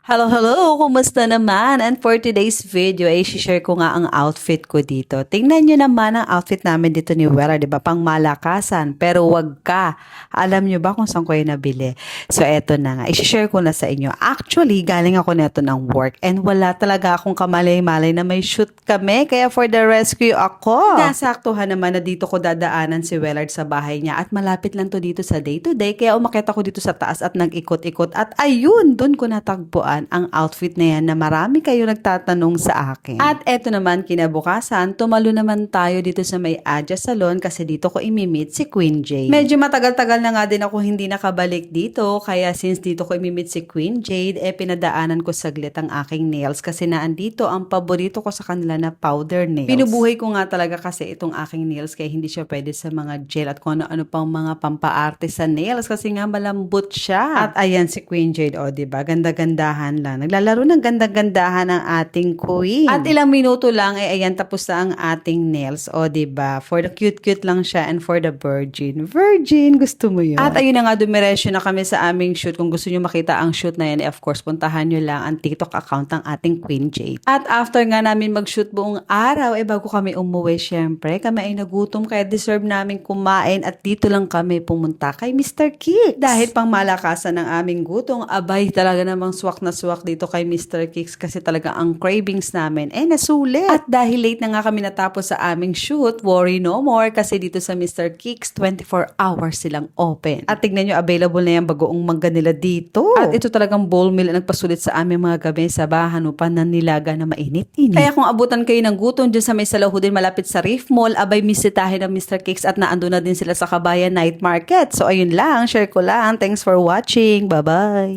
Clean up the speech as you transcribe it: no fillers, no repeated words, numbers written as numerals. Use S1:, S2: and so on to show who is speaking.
S1: Hello, hello! Kumusta naman? And for today's video, ay share ko nga ang outfit ko dito. Tingnan nyo naman ang outfit namin dito ni Wera, di ba? Pang malakasan. Pero wag ka. Alam nyo ba kung saan ko yung nabili? So, eto na nga. I-share ko na sa inyo. Actually, galing ako neto ng work and wala talaga akong kamalay-malay na may shoot kami. Kaya for the rescue ako. Nasaktuhan naman na dito ko dadaanan si Wellard sa bahay niya at malapit lang to dito sa day-to-day. Kaya umakit ako dito sa taas at nag-ikot-ikot. At ayun, doon ko natagpuan ang outfit na yan na marami kayo nagtatanong sa akin. At eto naman kinabukasan, tumalo naman tayo dito sa may Adja Salon kasi dito ko imimit si Queen Jade. Medyo matagal-tagal na nga din ako hindi nakabalik dito kaya since dito ko imimit si Queen Jade, pinadaanan ko saglit ang aking nails kasi naandito ang paborito ko sa kanila na powder nails. Pinubuhay ko nga talaga kasi itong aking nails kaya hindi siya pwede sa mga gel at kung ano-ano pang mga pampaarte sa nails kasi nga malambot siya. At ayan si Queen Jade, o diba? Ganda-gandahan lang. Naglalaro ng ganda-gandahan ang ating queen. At ilang minuto lang, ayan, tapos na ang ating nails. O, diba? For the cute-cute lang siya and for the virgin. Virgin, gusto mo yun? At ayun na nga, dumiresyo na kami sa aming shoot. Kung gusto nyo makita ang shoot na yan, of course, puntahan nyo lang ang TikTok account ng ating Queen Jade. At after nga namin mag-shoot buong araw, bago kami umuwi, syempre, kami ay nagutom kaya deserve namin kumain at dito lang kami pumunta kay Mr. Kicks. Dahil pang malakasan ng aming gutong, abay talaga namang swak na swak dito kay Mr. Kicks kasi talaga ang cravings namin nasulit. At dahil late na nga kami natapos sa aming shoot, worry no more kasi dito sa Mr. Kicks 24 hours silang open. At tignan nyo, available na yung bagoong mangga nila dito. At ito talagang bowl meal ang nagpasulit sa aming mga gabi sa bahan upang nanilaga na mainit-init. Kaya kung abutan kayo ng gutom dyan sa may Salahudin malapit sa Reef Mall, abay misitahin ng Mr. Kicks at naando na din sila sa Kabayan Night Market. So ayun lang, share ko lang. Thanks for watching. Bye-bye!